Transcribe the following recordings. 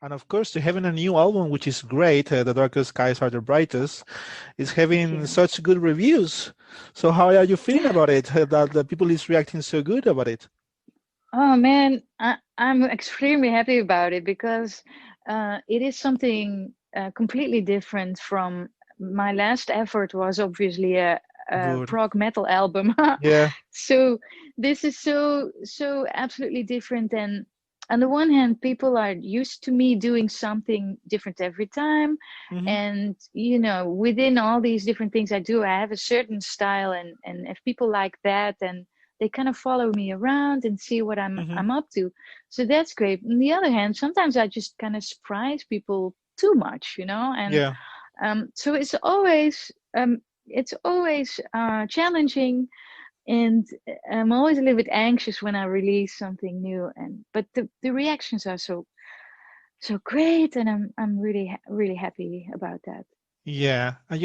And of course, to having a new album, which is great, The Darkest Skies Are the Brightest, is Thank having you. such good reviews. So how are you feeling Yeah. about it? That the people is reacting so good about it? Oh man, I'm extremely happy about it because it is something completely different from my last effort was obviously a Good. prog metal album. Yeah. So this is so absolutely different. And on the one hand, people are used to me doing something different every time. Hmm. And within all these different things I do, I have a certain style, and if people like that, and they kind of follow me around and see what Hmm. I'm up to. So that's great. On the other hand, sometimes I just kind of surprise people too much, and Yeah. so it's always challenging, and I'm always a little bit anxious when I release something new. And but the reactions are so great, and I'm really really happy about that. Yeah, and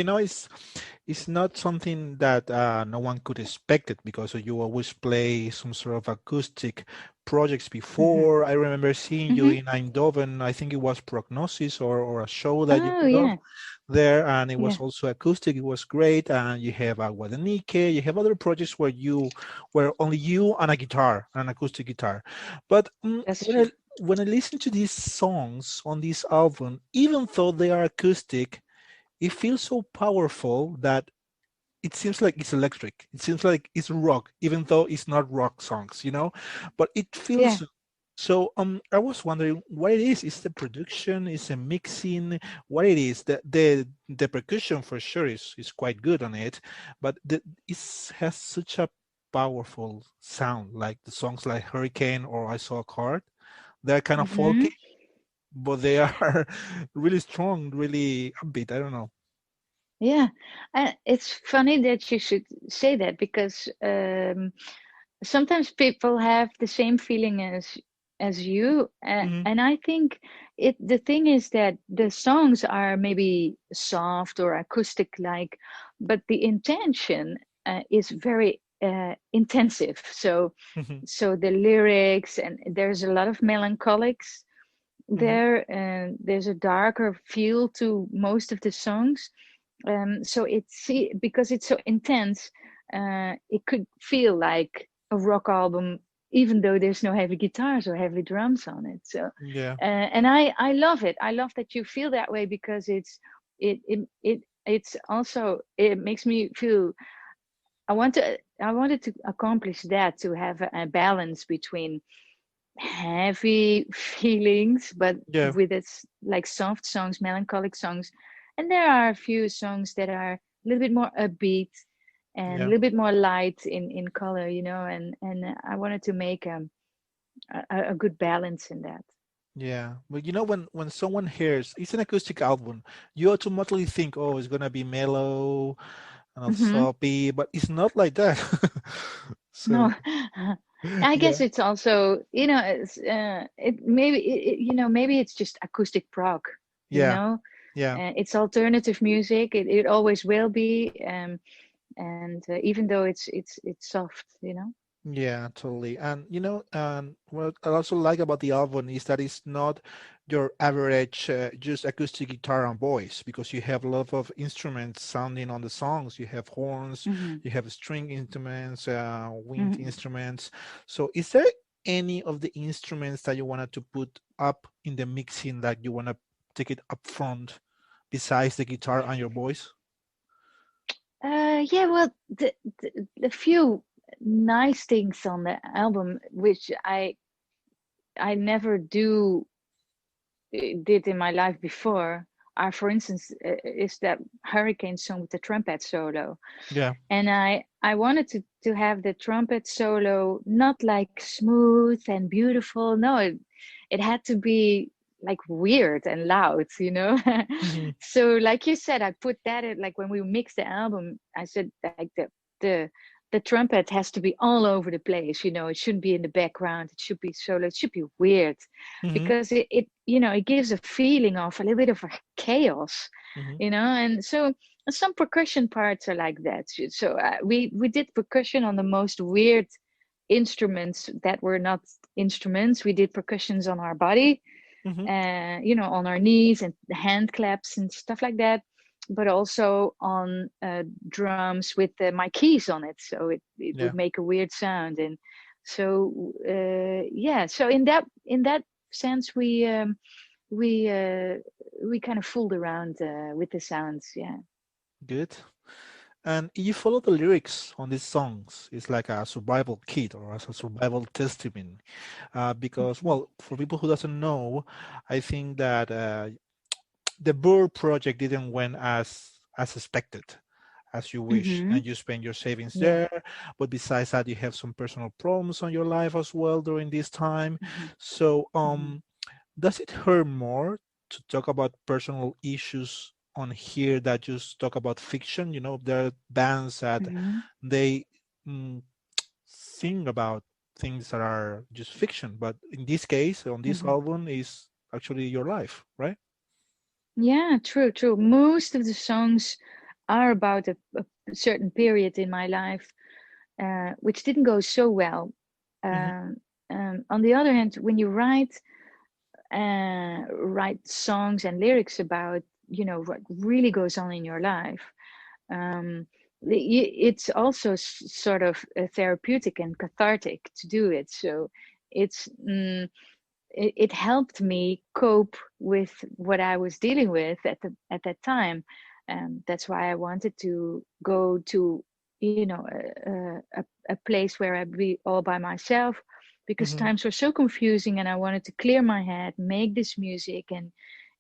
it's not something that no one could expect it because you always play some sort of acoustic projects Hmm. before. I remember seeing you Hmm. in Eindhoven. I think it was Prognosis or a show that you Oh put off yeah, there, and it was yeah. also acoustic. It was great, and you have Guadagnike. You have other projects where only you and a guitar, an acoustic guitar. But That's true. when I listen to these songs on this album, even though they are acoustic, it feels so powerful that it seems like it's electric. It seems like it's rock, even though it's not rock songs. But it Yeah. feels so. I was wondering what it is. Is the production? Is the mixing? What it is? The percussion for sure is quite good on it, but it has such a powerful sound, like the songs like Hurricane or I Saw a Card. They're kind of Hmm. folky, but they are really strong, really upbeat. I don't know. Yeah, it's funny that you should say that because sometimes people have the same feeling as you, Hmm. and I think the thing is that the songs are maybe soft or acoustic like, but the intention is very intensive. So the lyrics, and there's a lot of melancholics Hmm. there, and there's a darker feel to most of the songs. So because it's so intense, it could feel like a rock album, even though there's no heavy guitars or heavy drums on it. So, Yeah. and I love it. I love that you feel that way because it's also, it makes me feel. I wanted to accomplish that, to have a balance between heavy feelings, but Yeah. with its like soft songs, melancholic songs. And there are a few songs that are a little bit more upbeat and a Yeah. little bit more light in color, and I wanted to make a good balance in that. Yeah. But when someone hears it's an acoustic album, you automatically think, oh, it's gonna be mellow and not Hmm. soppy, but it's not like that. So No, I guess yeah. it's also, it maybe maybe it's just acoustic prog, you Yeah. know. Yeah. It's alternative music. It always will be. And even though it's soft, Yeah, totally. And what I also like about the album is that it's not your average just acoustic guitar and voice because you have a lot of instruments sounding on the songs. You have horns, Hmm. you have string instruments, wind Hmm. instruments. So is there any of the instruments that you wanted to put up in the mixing that you want to take it up front besides the guitar and your voice? Yeah, well, the few nice things on the album, which I never did in my life before, are, for instance, is that Hurricane song with the trumpet solo. Yeah. And I wanted to have the trumpet solo not like smooth and beautiful. No, it had to be like weird and loud, Hmm. So like you said, I put that in, like when we mixed the album, I said like the the trumpet has to be all over the place. It shouldn't be in the background. It should be solo. It should be weird, Hmm. because it gives a feeling of a little bit of a chaos, Hmm. and so some percussion parts are like that. So we did percussion on the most weird instruments that were not instruments. We did percussions on our body. Hmm. on our knees and hand claps and stuff like that, but also on drums with my keys on it, so it would Yeah, make a weird sound. And so yeah, so in that sense, we uh, we kind of fooled around with the sounds. Yeah. good. And if you follow the lyrics on these songs, it's like a survival kit or as a survival testament. Because, Hmm. well, for people who doesn't know, I think that the VUUR project didn't went as expected, as you wish, Hmm. and you spend your savings Yeah. there. But besides that, you have some personal problems on your life as well during this time. Hmm. So, Hmm. does it hurt more to talk about personal issues on here that just talk about fiction? You know, there are bands that Hmm. they mm, sing about things that are just fiction, but in this case, on this Hmm. album, is actually your life, right? Yeah, true, true. Most of the songs are about a certain period in my life, which didn't go so well. Hmm. Um, on the other hand, when you write songs and lyrics about what really goes on in your life, um, it's also sort of therapeutic and cathartic to do it. So it's it helped me cope with what I was dealing with at that time. That's why I wanted to go to a place where I'd be all by myself, because Hmm. times were so confusing, and I wanted to clear my head, make this music,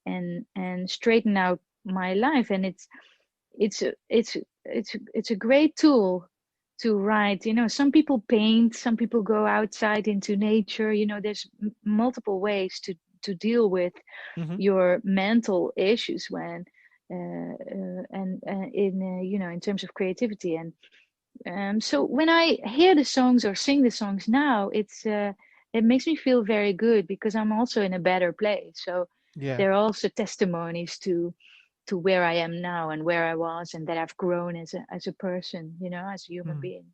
and straighten out my life. And it's a, it's it's a great tool to write. Some people paint, some people go outside into nature. There's multiple ways to deal with Hmm. your mental issues when and in in terms of creativity. And so when I hear the songs or sing the songs now, it makes me feel very good, because I'm also in a better place. So Yeah. they're also testimonies to where I am now and where I was, and that I've grown as a person, as a human Mm. being.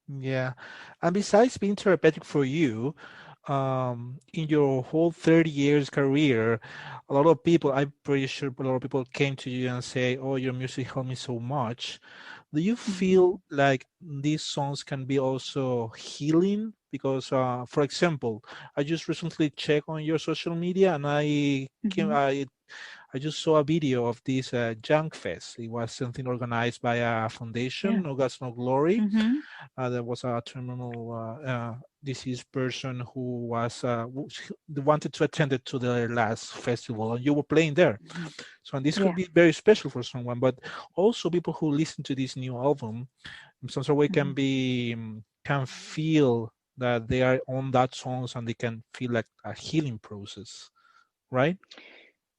Yeah. And besides being therapeutic for you, in your whole 30 years career, a lot of people, I'm pretty sure a lot of people came to you and say, "Oh, your music helped me so much." Do you Hmm. feel like these songs can be also healing? Because, for example, I just recently checked on your social media and Hmm. I just saw a video of this Junk Fest. It was something organized by a Yeah. foundation, No Gods No Glory. Hmm. There was a terminal diseased person who was wanted to attend it to the last festival, and you were playing there. Hmm. So, and this could Yeah. be very special for someone, but also people who listen to this new album in some sort of way Hmm. can feel that they are on that songs and they can feel like a healing process, right?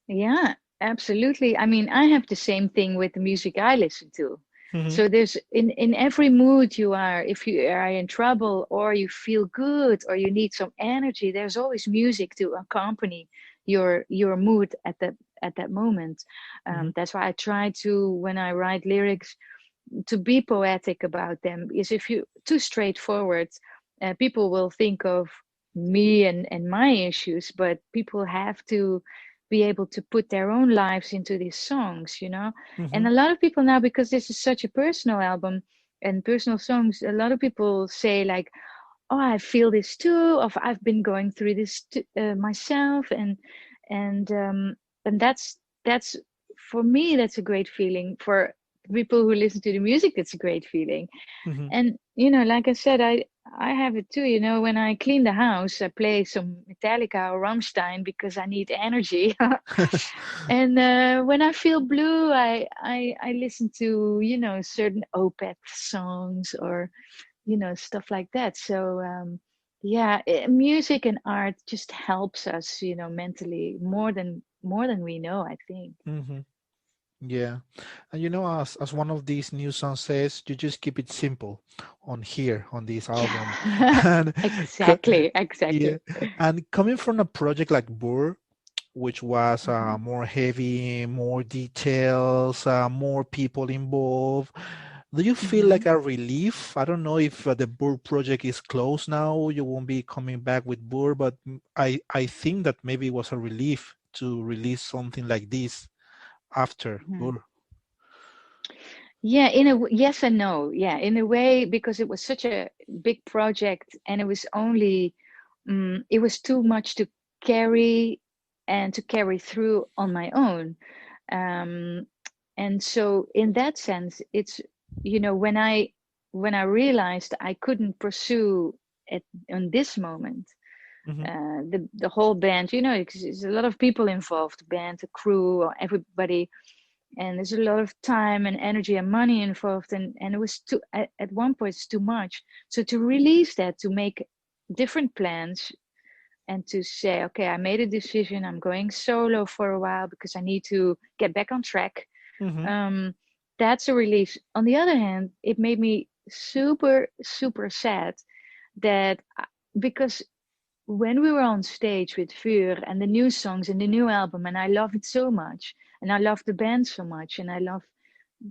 Yeah, absolutely. I mean, I have the same thing with the music I listen to. Hmm. So there's in every mood you are, if you are in trouble or you feel good or you need some energy, there's always music to accompany your mood at that moment. Hmm. That's why I try to, when I write lyrics, to be poetic about them. Is if you too straightforward, people will think of me and my issues, but people have to be able to put their own lives into these songs. And Hmm. a lot of people now, because this is such a personal album and personal songs, a lot of people say like, oh, I feel this too, or I've been going through this myself. And that's for me, that's a great feeling. For people who listen to the music, that's a great feeling. Hmm. And like I said, I have it too. When I clean the house, I play some Metallica or Rammstein because I need energy. And when I feel blue, I listen to certain Opeth songs, or stuff like that. So yeah, music and art just helps us mentally, more than we know, I think. Hmm. Yeah. And as one of these new songs says, you just keep it simple on here on this album. And co- Exactly, yeah, exactly. and coming from a project like Burr, which was Mhm. more heavy, more details, more people involved. Do you feel Hmm. like a relief? I don't know if the VUUR project is closed now. You won't be coming back with VUUR, but I think that maybe it was a relief to release something like this after Hmm. VUUR. Yeah, yes and no. Yeah, in a way, because it was such a big project and it was only, it was too much to carry and to carry through on my own. Um, and so in that sense, it's, when I realized I couldn't pursue it on this moment, Hmm. the whole band, because there's a lot of people involved, band, the crew, everybody, and there's a lot of time and energy and money involved, and it was too at one point it's too much. So to release that, to make different plans, and to say, okay, I made a decision, I'm going solo for a while because I need to get back on track. Hmm. um, that's a relief. On the other hand, it made me super super sad that because when we were on stage with VUUR and the new songs and the new album, and I love it so much, and I love the band so much, and I love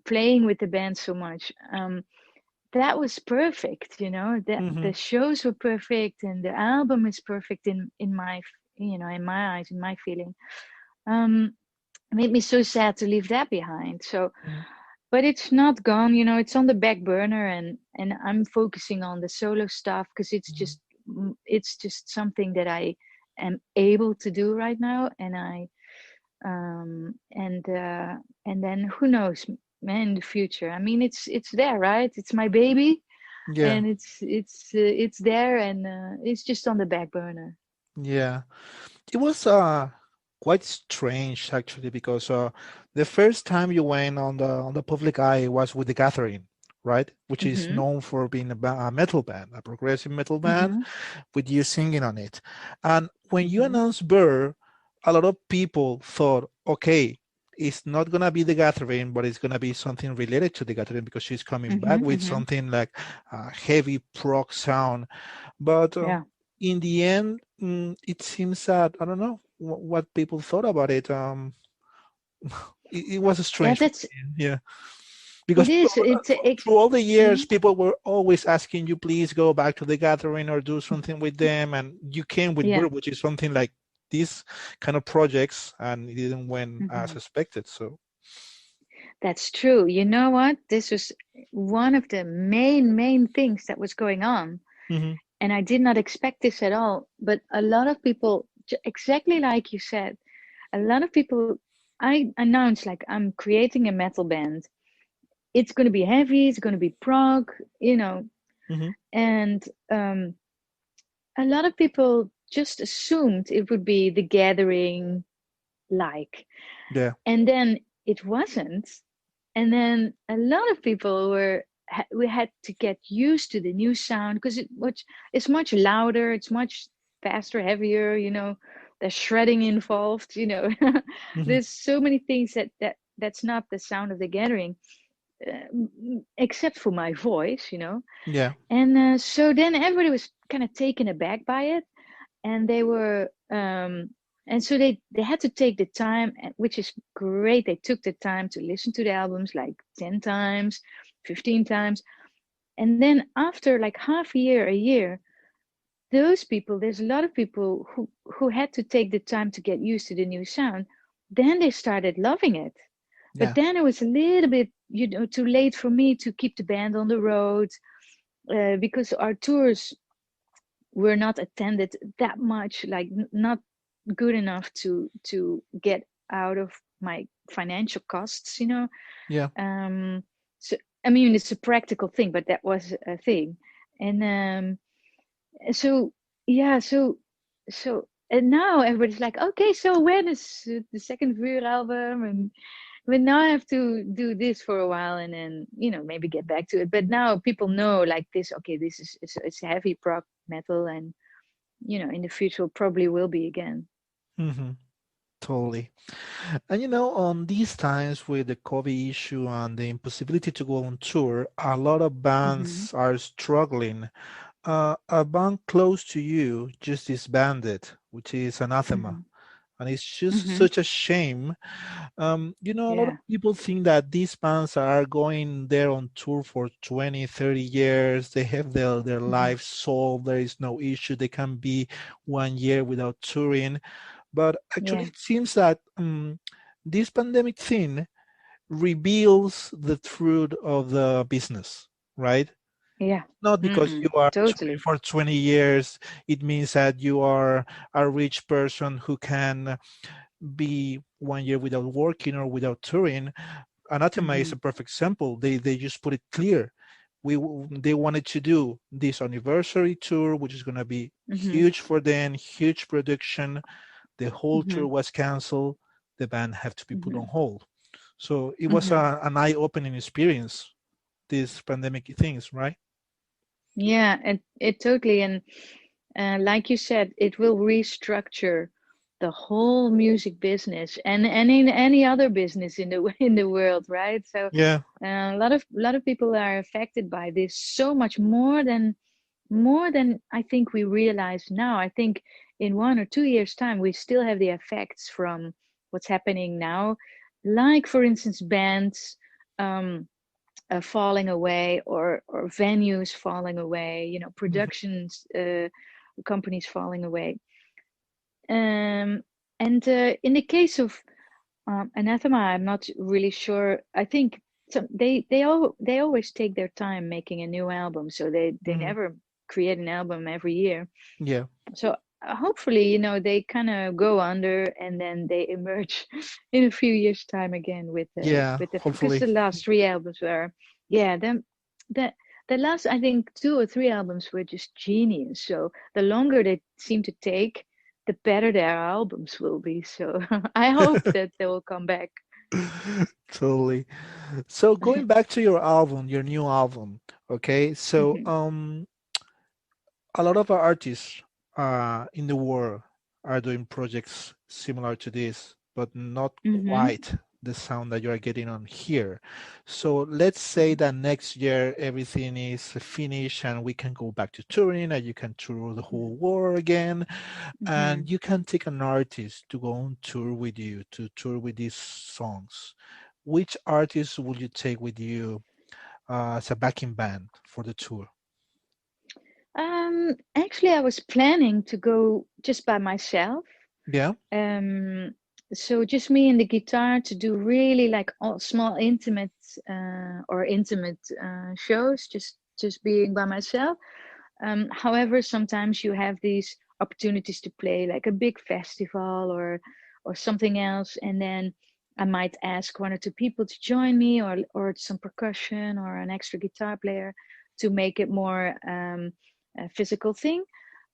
playing with the band so much. That was perfect, that Hmm. the shows were perfect, and the album is perfect in my, in my eyes, in my feeling. Um, it made me so sad to leave that behind. So, Hmm. but it's not gone, it's on the back burner, and I'm focusing on the solo stuff because it's just something that I am able to do right now, and I and then who knows, man, in the future. I mean, it's there, right? It's my baby, Yeah, and it's there, and it's just on the back burner. yeah. It was quite strange actually because the first time you went on the public eye was with the Gathering, right? Which is Mm-hmm. known for being a metal band, a progressive metal band Mm-hmm. with you singing on it. And when you Mm-hmm. announced Burr, a lot of people thought, okay, it's not gonna be the Gathering, but it's gonna be something related to the Gathering because she's coming back Mm-hmm. with Mm-hmm. something like a heavy prog sound. But Yeah. in the end, it seems that I don't know what people thought about it. It was Yeah, strange for that's me. Yeah, because it is. through all the years, Mhm. people were always asking you, please go back to the Gathering or do something with them, and you came with Yeah. Bird, which is something like these kind of projects, and it didn't went as Hmm. expected. So. That's true. You know what? This was one of the main things that was going on. Hmm. And I did not expect this at all. But a lot of people, exactly like you said, a lot of people, I announced like I'm creating a metal band. It's going to be heavy, it's going to be prog, Hmm. and a lot of people just assumed it would be the gathering like. Yeah. And then it wasn't. And then a lot of people we had to get used to the new sound because it's much louder, it's much faster, heavier, there's shredding involved, Hmm. there's so many things that's not the sound of the gathering, except for my voice, Yeah. and so then everybody was kind of taken aback by it, and they were and so they had to take the time, which is great. They took the time to listen to the albums like 10 times, 15 times, and then after like half a year, those people, there's a lot of people who had to take the time to get used to the new sound. Then they started loving it, but Yeah. then it was a little bit, too late for me to keep the band on the road, because our tours were not attended that much, like not good enough to get out of my financial costs, Yeah. um so I mean, it's a practical thing, but that was a thing. And so yeah, so and now everybody's like, okay, so when is the second VUUR album? And but now I have to do this for a while, and then maybe get back to it. But now people know like this, okay, this is it's heavy prog metal, and in the future probably will be again. Hmm. Totally. And on these times with the COVID issue and the impossibility to go on tour, a lot of Hmm. bands are struggling. A band close to you just disbanded, which is Anathema. Hmm. and it's just Mm-hmm. such a shame. A lot of Yeah. people think that these bands are going there on tour for 20, 30 years. They have their Mm-hmm. lives solved. There is no issue. They can be 1 year without touring. But actually, Yeah. it seems that this pandemic thing reveals the truth of the business, right? Yeah. Not because Mm-mm. you are touring Totally. for 20 years, it means that you are a rich person who can be 1 year without working or without touring. Anathema is Mm-hmm. a perfect example. They just put it clear. They wanted to do this anniversary tour, which is going to be Mm-hmm. huge for them, huge production. The whole Mm-hmm. tour was canceled. The band had to be put Mm-hmm. on hold. So it was Mm-hmm. an eye-opening experience. These pandemic things, right? Yeah, and it totally, and like you said, it will restructure the whole music business and in any other business in the in the world, right? So Yeah. a lot of people are affected by this so much more than I think we realize now. I think in 1 or 2 years' time, we still have the effects from what's happening now, like for instance, bands. Falling away, or venues falling away, Mhm. productions companies falling away. And in the case of Anathema, I'm not really sure. I think they always take their time making a new album, so they Mhm. never create an album every year. Yeah. So hopefully, they kind of go under and then they emerge in a few years time again Yeah. with the because Hopefully. the last three albums were, yeah, then the last, I think, two or three albums were just genius. So the longer they seem to take, the better their albums will be. So I hope that they will come back. Totally. So going back to your album, your new album, okay? So Hmm. a lot of artists in the world are doing projects similar to this, but not Hmm. quite the sound that you are getting on here. So let's say that next year everything is finished and we can go back to touring and you can tour the whole world again Hmm. and you can take an artist to go on tour with you, to tour with these songs. Which artist will you take with you as a backing band for the tour? Actually, I was planning to go just by myself. Yeah. Um, so just me and the guitar to do really like all small intimate shows, just being by myself. However, sometimes you have these opportunities to play like a big festival or something else, and then I might ask one or two people to join me, or some percussion or an extra guitar player to make it more a physical thing.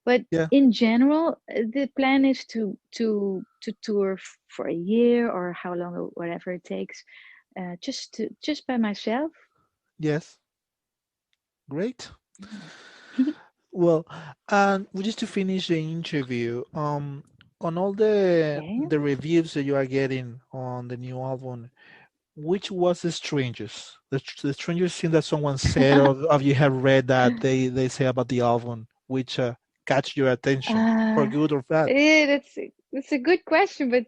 But Yeah. in general, the plan is to tour for a year or how long, or whatever it takes, just by myself. Yes. Great. Yeah. Well, and just to finish the interview, on all the Okay. the reviews that you are getting on the new album, which was the strangest? The strangest thing that someone said, or you have read that they say about the album, which catch your attention for Uh, good or bad? that's a good question, but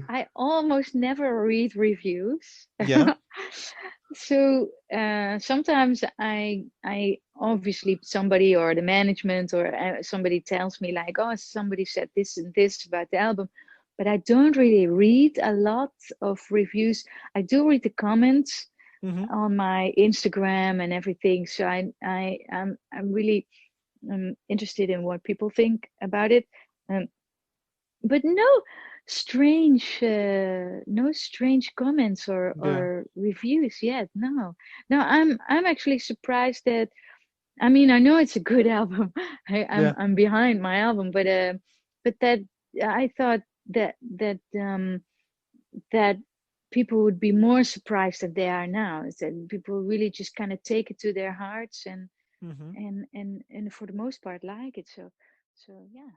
I almost never read reviews. Yeah. So sometimes I obviously somebody or the management or somebody tells me like, oh, somebody said this and this about the album, but I don't really read a lot of reviews. I do read the comments Mm-hmm. on my Instagram and everything, so I'm really interested in what people think about it. Um, but no strange comments Yeah. or reviews yet. No, no, I'm actually surprised that. I mean, I know it's a good album. Yeah. I'm behind my album, but that I thought that people would be more surprised than they are now. Is that people really just kind of take it to their hearts and Mm-hmm. and for the most part like it. So yeah.